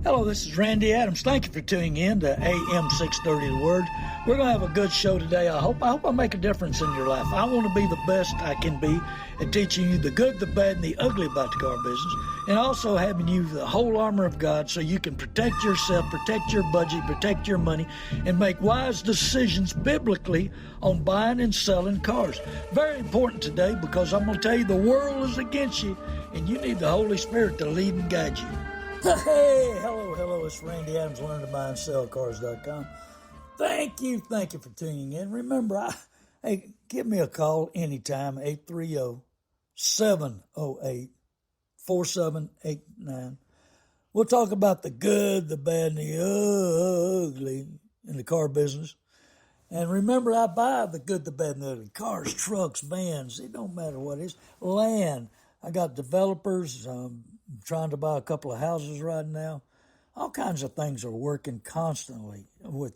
Hello, this is Randy Adams. Thank you for tuning in to AM 630 The Word. We're going to have a good show today. I hope I make a difference in your life. I want to be the best I can be at teaching you the good, the bad, and the ugly about the car business, and also having you the whole armor of God so you can protect yourself, protect your budget, protect your money, and make wise decisions biblically on buying and selling cars. Very important today because I'm going to tell you the world is against you, and you need the Holy Spirit to lead and guide you. Hey, hello, it's Randy Adams, learntobuyandSellCars.com. Thank you for tuning in. Remember, hey, give me a call anytime, 830-708-4789. We'll talk about the good, the bad, and the ugly in the car business. And remember, I buy the good, the bad, and the ugly. Cars, trucks, vans, it don't matter what it is. Land. I got developers, trying to buy a couple of houses right now. All kinds of things are working constantly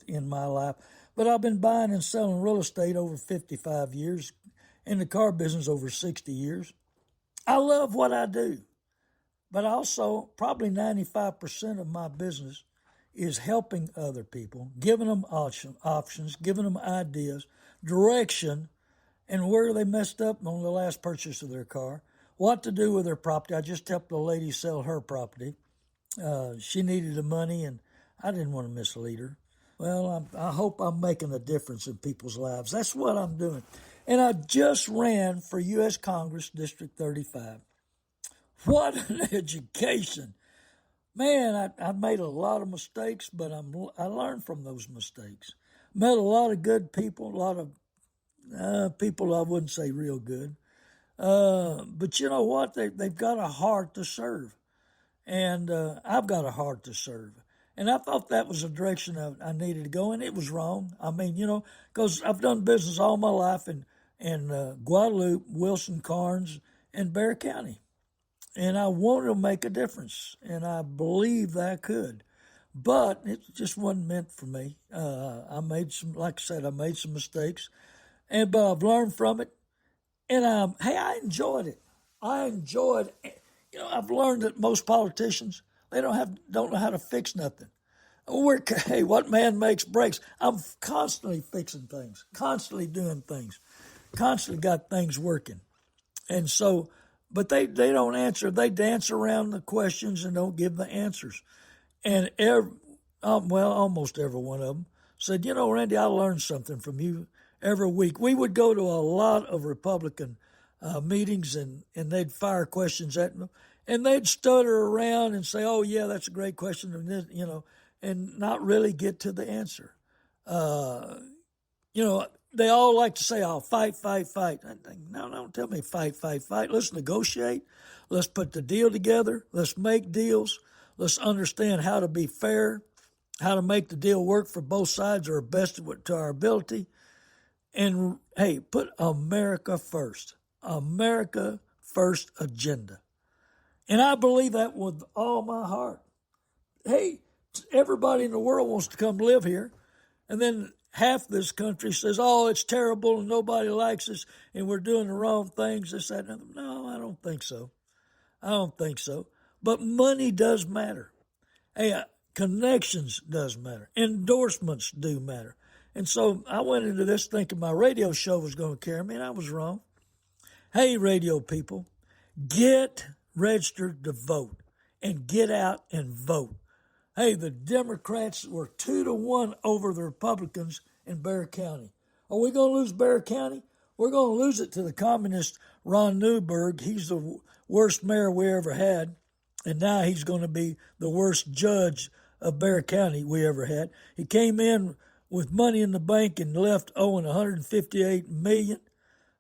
in my life. But I've been buying and selling real estate over 55 years, in the car business over 60 years. I love what I do. But also, probably 95% of my business is helping other people, giving them options, giving them ideas, direction, and where they messed up on the last purchase of their car. What to do with her property. I just helped a lady sell her property. She needed the money, and I didn't want to mislead her. Well, I hope I'm making a difference in people's lives. That's what I'm doing. And I just ran for U.S. Congress, District 35. What an education. Man, I made a lot of mistakes, but I learned from those mistakes. Met a lot of good people, a lot of people I wouldn't say real good. But you know what? They've got a heart to serve. And I've got a heart to serve. And I thought that was the direction I needed to go, and it was wrong. I mean, because I've done business all my life in Guadalupe, Wilson, Karnes, and Bexar County. And I wanted to make a difference, and I believed that I could. But it just wasn't meant for me. I made some mistakes, but I've learned from it. And, I enjoyed it. I've learned that most politicians, they don't know how to fix nothing. Hey, what man makes breaks? I'm constantly fixing things, constantly doing things, constantly got things working. And so, but they don't answer. They dance around the questions and don't give the answers. And almost every one of them said, Randy, I learned something from you. Every week, we would go to a lot of Republican meetings, and they'd fire questions at them, and they'd stutter around and say, "Oh yeah, that's a great question," and not really get to the answer. They all like to say, "I'll fight." I think, no, don't tell me fight. Let's negotiate. Let's put the deal together. Let's make deals. Let's understand how to be fair, how to make the deal work for both sides or best to our ability. And, hey, put America first. America first agenda. And I believe that with all my heart. Hey, everybody in the world wants to come live here. And then half this country says, oh, it's terrible and nobody likes us and we're doing the wrong things, this, that, and other. No, I don't think so. But money does matter. Hey, connections does matter. Endorsements do matter. And so I went into this thinking my radio show was going to carry me, and I was wrong. Hey, radio people, get registered to vote and get out and vote. Hey, the Democrats were 2-1 over the Republicans in Bexar County. Are we going to lose Bexar County? We're going to lose it to the communist Ron Newberg. He's the worst mayor we ever had, and now he's going to be the worst judge of Bexar County we ever had. He came in with money in the bank and left owing $158 million.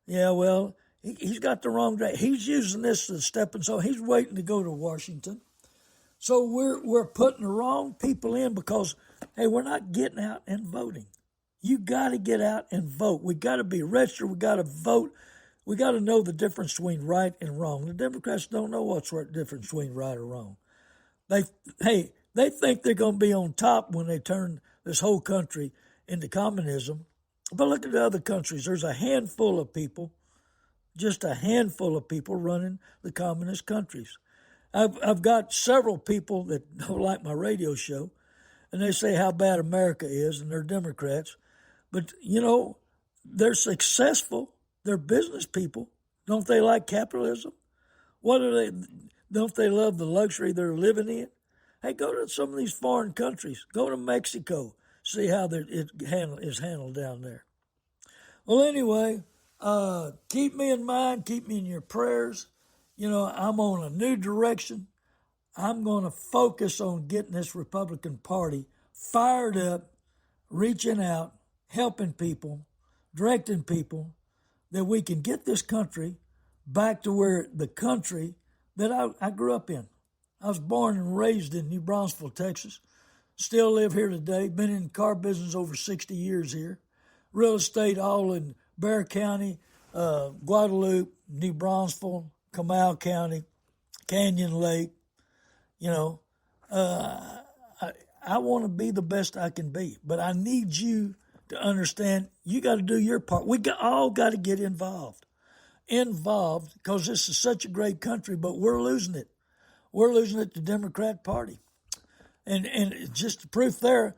Yeah, well, he's got the wrong day. He's using this as a stepping stone. He's waiting to go to Washington. So we're putting the wrong people in because, hey, we're not getting out and voting. You got to get out and vote. We got to be registered. We got to vote. We got to know the difference between right and wrong. The Democrats don't know what's the difference between right or wrong. They think they're going to be on top when they turn this whole country into communism. But look at the other countries. There's a handful of people, just a handful of people running the communist countries. I've got several people that don't like my radio show, and they say how bad America is, and they're Democrats. But, they're successful. They're business people. Don't they like capitalism? What are they? Don't they love the luxury they're living in? Hey, go to some of these foreign countries. Go to Mexico. See how it is handled down there. Well, anyway, keep me in mind. Keep me in your prayers. I'm on a new direction. I'm going to focus on getting this Republican Party fired up, reaching out, helping people, directing people, that we can get this country back to where the country that I grew up in. I was born and raised in New Braunfels, Texas. Still live here today. Been in the car business over 60 years here. Real estate all in Bexar County, Guadalupe, New Braunfels, Comal County, Canyon Lake. I want to be the best I can be, but I need you to understand you got to do your part. All got to get involved, because this is such a great country, but we're losing it. We're losing it to the Democrat Party. And just the proof there,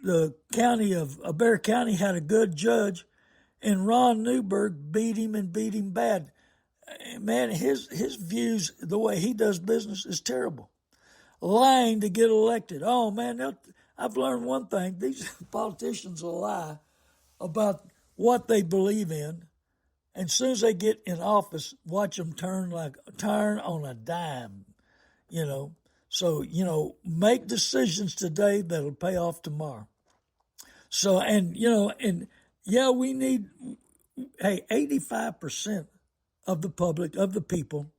the county of Bexar County had a good judge, and Ron Newberg beat him bad. Man, his views, the way he does business is terrible. Lying to get elected. Oh, man, I've learned one thing. These politicians will lie about what they believe in. And as soon as they get in office, watch them turn on a dime, So, make decisions today that'll pay off tomorrow. So, we need, 85% of the public, of the people,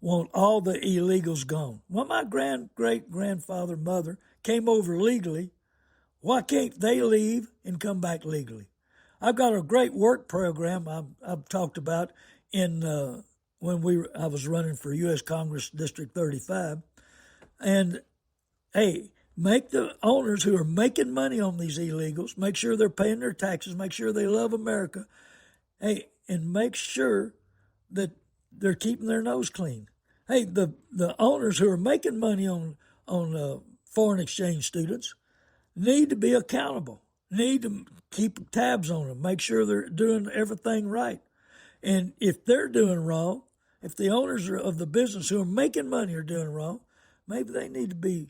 want all the illegals gone. Well, my great-grandfather, mother came over legally. Why can't they leave and come back legally? I've got a great work program I've talked about when I was running for U.S. Congress District 35. And, hey, make the owners who are making money on these illegals, make sure they're paying their taxes, make sure they love America, hey, and make sure that they're keeping their nose clean. Hey, the owners who are making money on foreign exchange students need to be accountable, need to keep tabs on them, make sure they're doing everything right. And if they're doing wrong, if the owners of the business who are making money are doing wrong, maybe they need to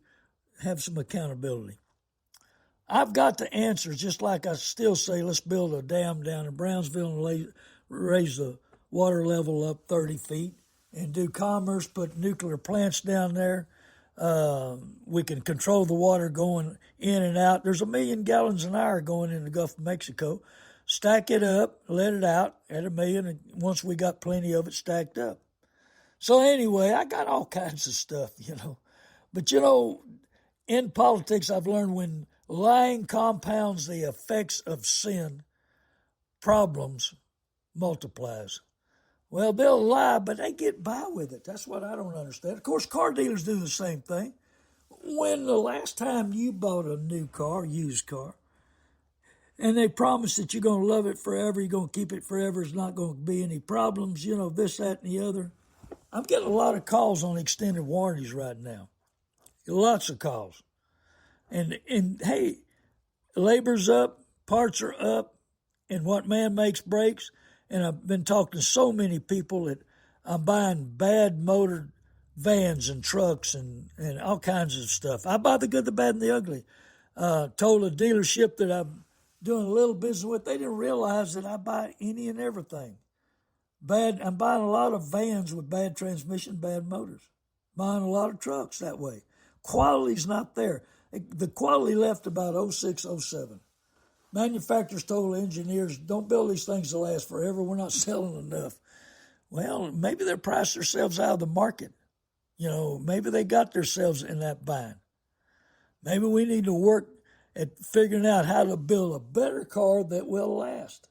have some accountability. I've got the answers, just like I still say, let's build a dam down in Brownsville and raise the water level up 30 feet and do commerce, put nuclear plants down there. We can control the water going in and out. There's 1 million gallons an hour going in the Gulf of Mexico. Stack it up, let it out at 1 million, and once we got plenty of it stacked up. So anyway, I got all kinds of stuff, But, in politics, I've learned when lying compounds the effects of sin, problems multiplies. Well, they'll lie, but they get by with it. That's what I don't understand. Of course, car dealers do the same thing. When the last time you bought a new car, used car, and they promise that you're going to love it forever, you're going to keep it forever, there's not going to be any problems, this, that, and the other. I'm getting a lot of calls on extended warranties right now. Lots of calls. And hey, labor's up, parts are up, and what man makes breaks. And I've been talking to so many people that I'm buying bad motored vans and trucks and all kinds of stuff. I buy the good, the bad, and the ugly. Told a dealership that I'm doing a little business with, they didn't realize that I buy any and everything. I'm buying a lot of vans with bad transmission, bad motors. Buying a lot of trucks that way. Quality's not there. The quality left about 06, 07. Manufacturers told engineers, don't build these things to last forever. We're not selling enough. Well, maybe they priced themselves out of the market. Maybe they got themselves in that bind. Maybe we need to work at figuring out how to build a better car that will last.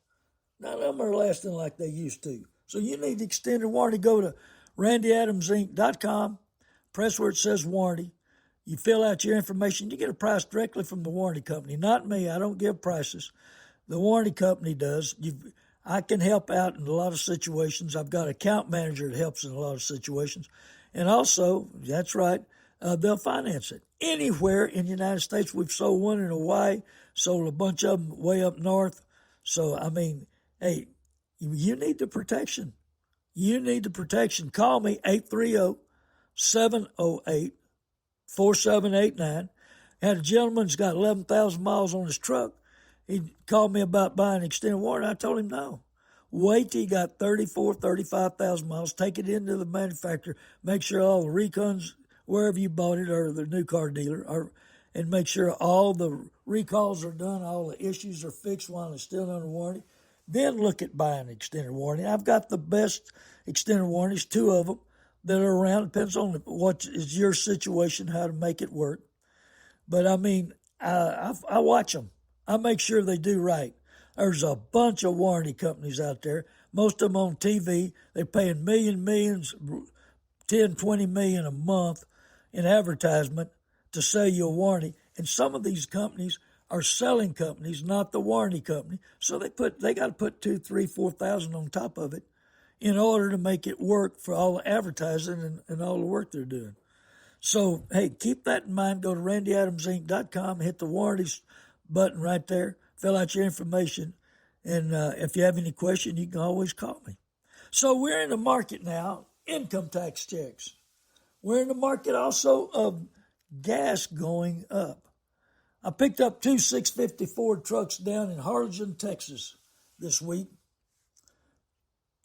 None of them are lasting like they used to. So you need extended warranty. Go to randyadamsinc.com, press where it says warranty. You fill out your information. You get a price directly from the warranty company. Not me. I don't give prices. The warranty company does. I can help out in a lot of situations. I've got an account manager that helps in a lot of situations. And also, that's right, they'll finance it. Anywhere in the United States, we've sold one in Hawaii, sold a bunch of them way up north. So, I mean, hey, you need the protection. You need the protection. Call me, 830-708-4789. Had a gentleman's got 11,000 miles on his truck. He called me about buying extended warranty. I told him no. Wait till you got 35,000 miles. Take it into the manufacturer. Make sure all the recons, wherever you bought it, or the new car dealer, and make sure all the recalls are done, all the issues are fixed while it's still under warranty. Then look at buying extended warranty. I've got the best extended warranties, 2 of them that are around. Depends on what is your situation, how to make it work. But I mean, I watch them. I make sure they do right. There's a bunch of warranty companies out there, most of them on TV. They're paying millions, 10, 20 million a month in advertisement to sell you a warranty. And some of these companies are selling companies, not the warranty company. So they got to put 2, 3, 4,000 on top of it in order to make it work for all the advertising and all the work they're doing. So, hey, keep that in mind. Go to randyadamsinc.com, hit the warranties button right there, fill out your information, and if you have any question, you can always call me. So we're in the market now, income tax checks. We're in the market also of gas going up. I picked up 2 650 Ford trucks down in Harlingen, Texas this week,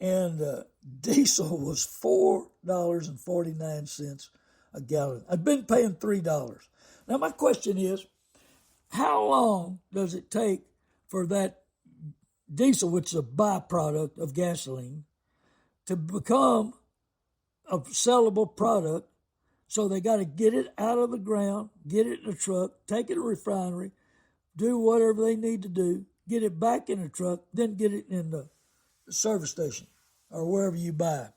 and diesel was $4.49 a gallon. I've been paying $3. Now my question is, how long does it take for that diesel, which is a byproduct of gasoline, to become a sellable product? So they got to get it out of the ground, get it in a truck, take it to a refinery, do whatever they need to do, get it back in a truck, then get it in the service station or wherever you buy it.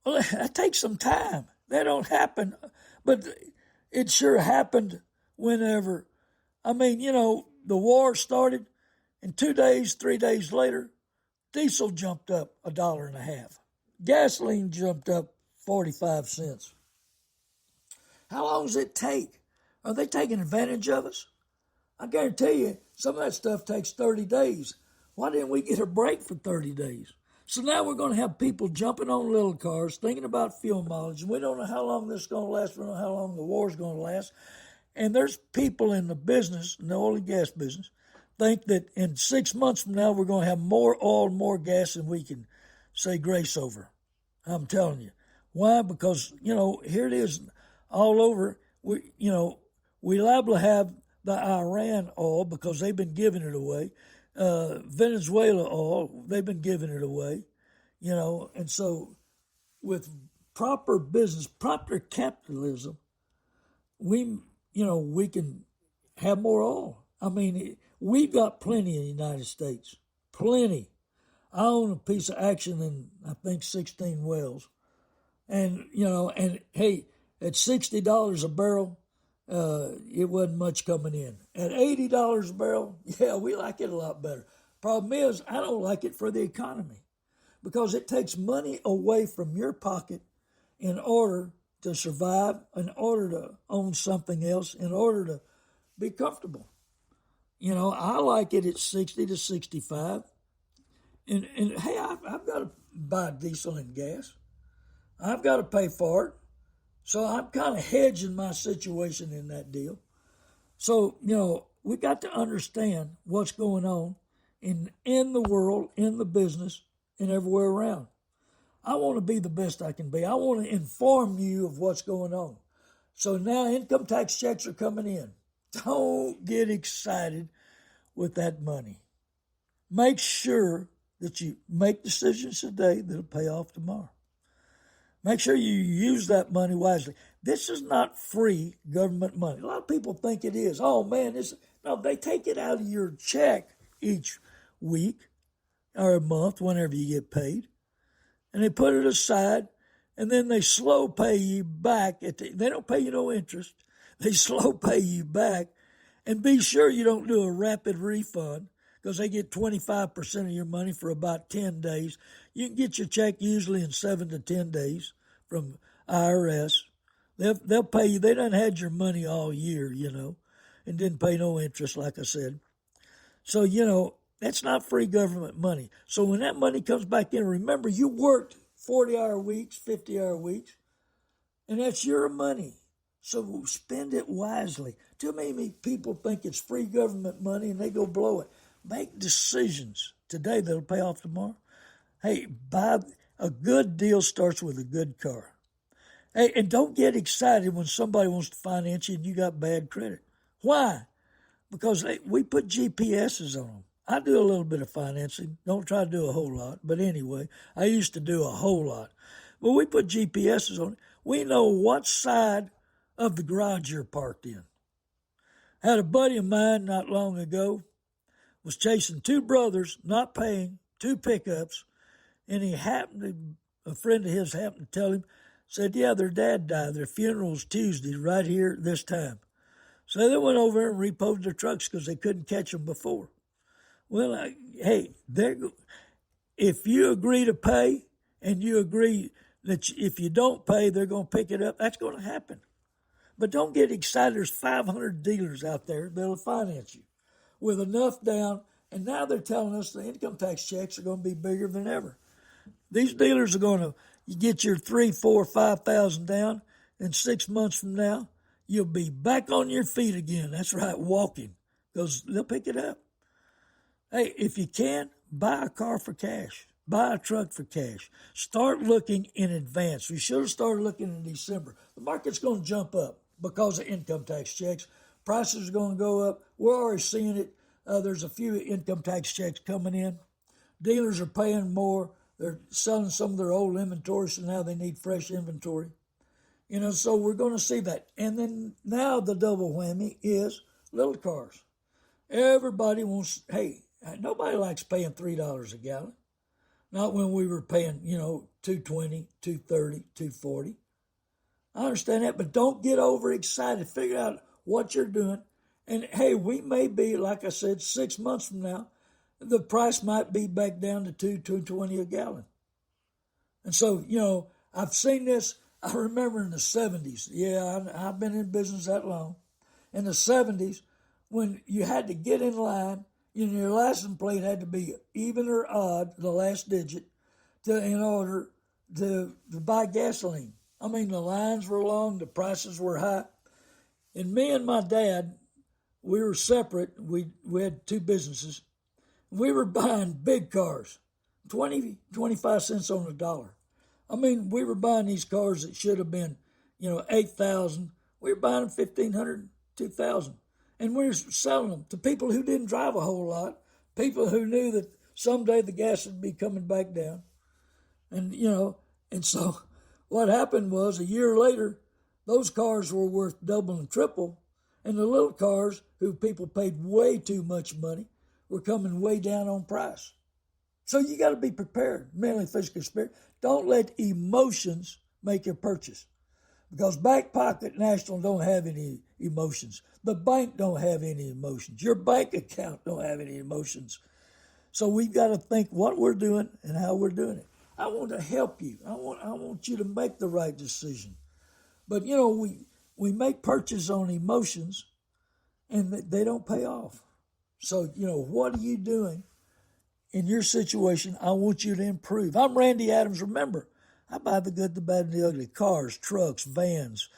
Well, that takes some time. That don't happen, but it sure happened whenever. I mean, the war started, and 2 days, 3 days later, diesel jumped up $1.50. Gasoline jumped up 45 cents. How long does it take? Are they taking advantage of us? I guarantee you, some of that stuff takes 30 days. Why didn't we get a break for 30 days? So now we're going to have people jumping on little cars, thinking about fuel mileage. We don't know how long this is going to last. We don't know how long the war is going to last. And there's people in the business, in the oil and gas business, think that in 6 months from now we're going to have more oil, more gas than we can say grace over. I'm telling you. Why? Because, here it is all over. We liable to have the Iran oil because they've been giving it away. Venezuela oil, they've been giving it away. And so with proper business, proper capitalism, we can have more oil. I mean, we've got plenty in the United States. Plenty. I own a piece of Action in, I think, 16 wells. And, and hey, at $60 a barrel, it wasn't much coming in. At $80 a barrel, yeah, we like it a lot better. Problem is, I don't like it for the economy because it takes money away from your pocket in order to survive, in order to own something else, in order to be comfortable. I like it at 60 to 65. And hey, I've got to buy diesel and gas. I've got to pay for it. So I'm kind of hedging my situation in that deal. So, we got to understand what's going on in the world, in the business, and everywhere around. I want to be the best I can be. I want to inform you of what's going on. So now income tax checks are coming in. Don't get excited with that money. Make sure that you make decisions today that'll pay off tomorrow. Make sure you use that money wisely. This is not free government money. A lot of people think it is. Oh, man, no, they take it out of your check each week or a month, whenever you get paid, and they put it aside, and then they slow pay you back. They don't pay you no interest. They slow pay you back, and be sure you don't do a rapid refund because they get 25% of your money for about 10 days. You can get your check usually in 7 to 10 days from IRS. They'll pay you. They done had your money all year, and didn't pay no interest, like I said. So, that's not free government money. So when that money comes back in, remember you worked 40-hour weeks, 50-hour weeks, and that's your money. So spend it wisely. Too many people think it's free government money and they go blow it. Make decisions today that'll pay off tomorrow. Hey, buy a good deal starts with a good car. Hey, and don't get excited when somebody wants to finance you and you got bad credit. Why? Because we put GPSs on them. I do a little bit of financing. Don't try to do a whole lot. But anyway, I used to do a whole lot. But we put GPSs on it. We know what side of the garage you're parked in. I had a buddy of mine not long ago was chasing two brothers, not paying, two pickups, and a friend of his happened to tell him, said, yeah, their dad died. Their funeral's Tuesday, right here this time. So they went over and repoed their trucks because they couldn't catch them before. Well, hey, if you agree to pay and you agree that if you don't pay, they're going to pick it up, that's going to happen. But don't get excited. There's 500 dealers out there that'll finance you with enough down. And now they're telling us the income tax checks are going to be bigger than ever. These dealers are going to get your 3, 4, 5,000 down, and 6 months from now, you'll be back on your feet again. That's right, walking, because they'll pick it up. Hey, if you can, buy a car for cash. Buy a truck for cash. Start looking in advance. We should have started looking in December. The market's going to jump up because of income tax checks. Prices are going to go up. We're already seeing it. There's a few income tax checks coming in. Dealers are paying more. They're selling some of their old inventory, so now they need fresh inventory. So we're going to see that. And then now the double whammy is little cars. Everybody wants, hey, nobody likes paying $3 a gallon. Not when we were paying, $2.20, $2.30, $2.40. I understand that, but don't get overexcited. Figure out what you're doing. And, hey, we may be, like I said, 6 months from now, the price might be back down to $2.20 a gallon. And so, I've seen this. I remember in the 70s. Yeah, I've been in business that long. In the 70s, when you had to get in line, your license plate had to be even or odd, the last digit, in order to buy gasoline. I mean, the lines were long, the prices were high. And me and my dad, we were separate. We had two businesses. We were buying big cars, 20, 25 cents on the dollar. I mean, we were buying these cars that should have been, $8,000. We were buying them $1,500, $2,000. And we were selling them to people who didn't drive a whole lot, people who knew that someday the gas would be coming back down. And, and so what happened was a year later, those cars were worth double and triple. And the little cars, who people paid way too much money, were coming way down on price. So you got to be prepared, mentally, physically, spiritually. Don't let emotions make your purchase. Because Back Pocket National don't have any emotions. The bank don't have any emotions. Your bank account don't have any emotions. So we've got to think what we're doing and how we're doing it. I want to help you. I want you to make the right decision. But, we make purchases on emotions and they don't pay off. So, what are you doing in your situation? I want you to improve. I'm Randy Adams. Remember, I buy the good, the bad, and the ugly. Cars, trucks, vans,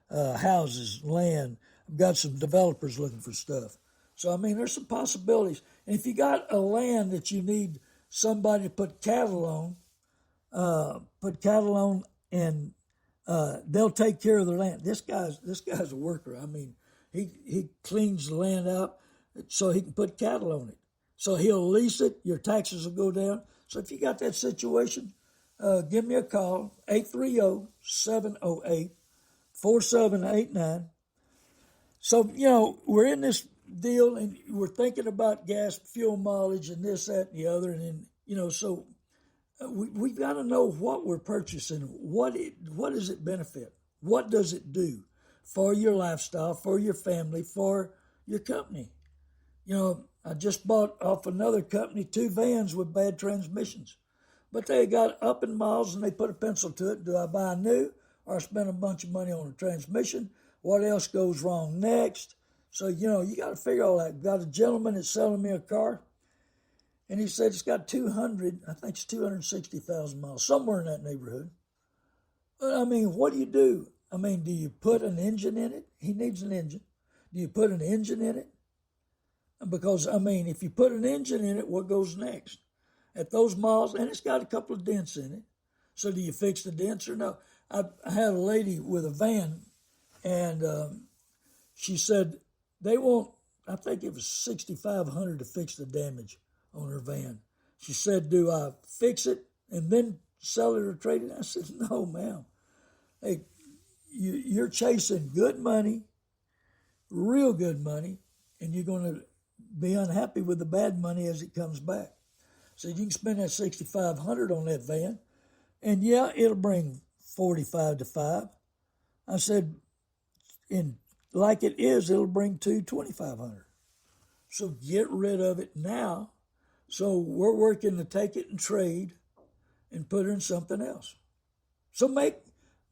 houses, land. I've got some developers looking for stuff. So, there's some possibilities. And if you got a land that you need somebody to put cattle on and they'll take care of their land. This guy's a worker. He cleans the land out so he can put cattle on it. So he'll lease it. Your taxes will go down. So if you got that situation, give me a call, 830-708-4789. So, we're in this deal and we're thinking about gas, fuel mileage and this, that, and the other. And then, so we've got to know what we're purchasing. What does it benefit? What does it do for your lifestyle, for your family, for your company? I just bought off another company 2 vans with bad transmissions. But they got up in miles and they put a pencil to it. Do I buy new or I spent a bunch of money on a transmission. What else goes wrong next? So, you got to figure all that. Got a gentleman that's selling me a car, and he said it's got 260,000 miles, somewhere in that neighborhood. But, what do? Do you put an engine in it? He needs an engine. Do you put an engine in it? Because, if you put an engine in it, what goes next? At those miles, and it's got a couple of dents in it. So do you fix the dents or no? I had a lady with a van, and she said they want, I think it was $6,500 to fix the damage on her van. She said, do I fix it and then sell it or trade it? I said, no, ma'am. Hey, you're chasing good money, real good money, and you're going to be unhappy with the bad money as it comes back. So you can spend that $6,500 on that van, and yeah, it'll bring 45 to 5. I said, like it is, it'll bring $2,500. So get rid of it now. So we're working to take it and trade and put it in something else. So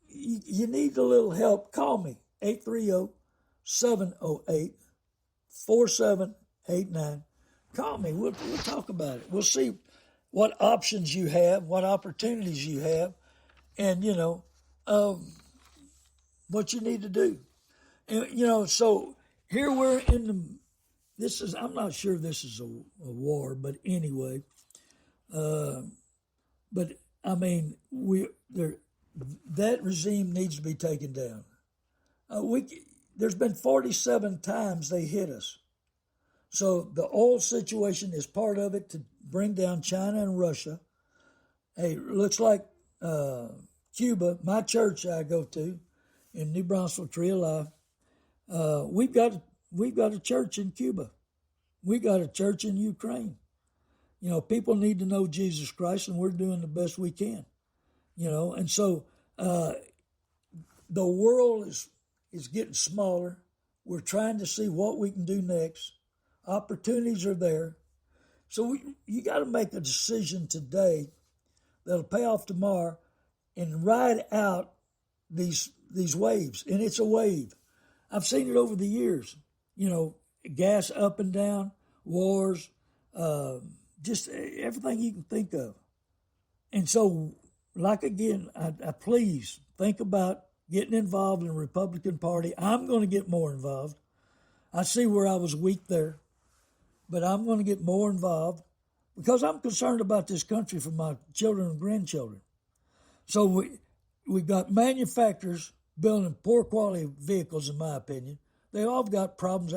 you need a little help. Call me, 830-708-4789. Call me. We'll talk about it. We'll see what options you have, what opportunities you have, and, what you need to do. And, so here we're in I'm not sure this is a war, but anyway, that regime needs to be taken down. There's been 47 times they hit us. So the oil situation is part of it to bring down China and Russia. Hey, looks like Cuba, my church I go to in New Braunfels, Tree of Life, we've got a church in Cuba. We got a church in Ukraine. People need to know Jesus Christ, and we're doing the best we can. And so the world is getting smaller. We're trying to see what we can do next. Opportunities are there. So you got to make a decision today that'll pay off tomorrow and ride out these waves. And it's a wave. I've seen it over the years. Gas up and down, wars, just everything you can think of. And so, I please think about getting involved in the Republican Party. I'm going to get more involved. I see where I was weak there, but I'm going to get more involved because I'm concerned about this country for my children and grandchildren. So we've got manufacturers building poor quality vehicles, in my opinion. They all got problems.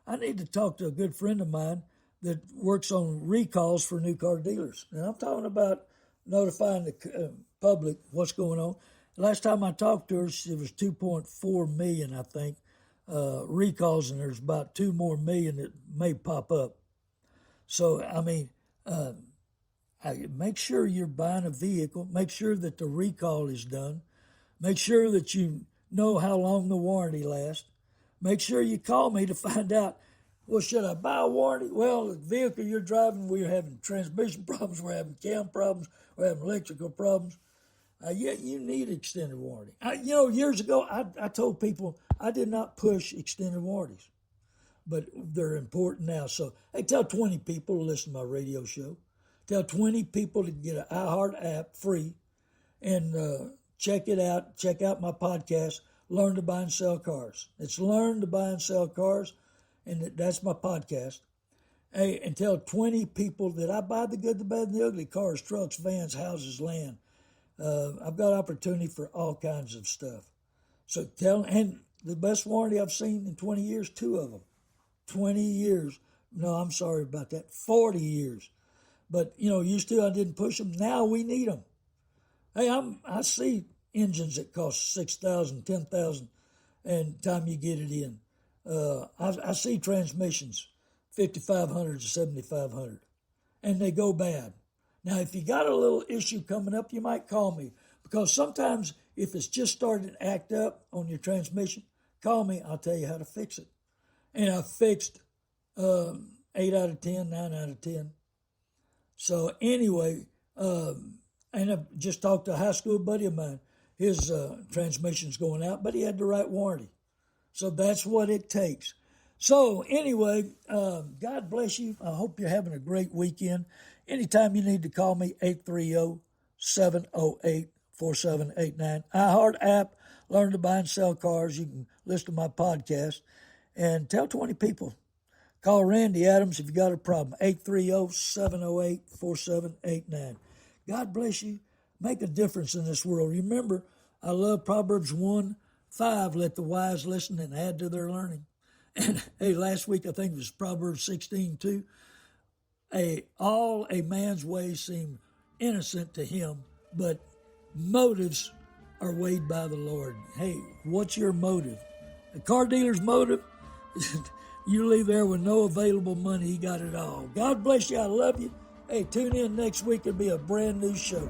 I need to talk to a good friend of mine that works on recalls for new car dealers. And I'm talking about notifying the public what's going on. Last time I talked to her, it was 2.4 million, I think, recalls, and there's about 2 more million that may pop up. So, make sure you're buying a vehicle. Make sure that the recall is done. Make sure that you know how long the warranty lasts. Make sure you call me to find out, well, should I buy a warranty? Well, the vehicle you're driving, we're having transmission problems, we're having cam problems, we're having electrical problems. You need extended warranty. Years ago, I told people I did not push extended warranties, but they're important now. So, hey, tell 20 people to listen to my radio show. Tell 20 people to get an iHeart app free and check it out. Check out my podcast, Learn to Buy and Sell Cars. It's Learn to Buy and Sell Cars, and that's my podcast. Hey, and tell 20 people that I buy the good, the bad, and the ugly: cars, trucks, vans, houses, land. I've got opportunity for all kinds of stuff. So and the best warranty I've seen in 20 years, 2 of them. 20 years. No, I'm sorry about that. 40 years. But, used to I didn't push them. Now we need them. Hey, I see engines that cost $6,000, $10,000, and time you get it in. I see transmissions, $5,500 to $7,500, and they go bad. Now, if you got a little issue coming up, you might call me, because sometimes if it's just starting to act up on your transmission, call me. I'll tell you how to fix it. And I fixed 8 out of 10, 9 out of 10. So anyway, and I just talked to a high school buddy of mine. his transmission's going out, but he had the right warranty. So that's what it takes. So anyway, God bless you. I hope you're having a great weekend. Anytime you need to call me, 830-708-4789. iHeart app, learn to buy and sell cars. You can listen to my podcast and tell 20 people. Call Randy Adams if you got a problem, 830-708-4789. God bless you. Make a difference in this world. Remember, I love Proverbs 1:5. Let the wise listen and add to their learning. And hey, last week I think it was Proverbs 16:2. All a man's ways seem innocent to him, but motives are weighed by the Lord. Hey, what's your motive? A car dealer's motive? You leave there with no available money, he got it all. God bless you. I love you. Hey, tune in next week. It'll be a brand new show.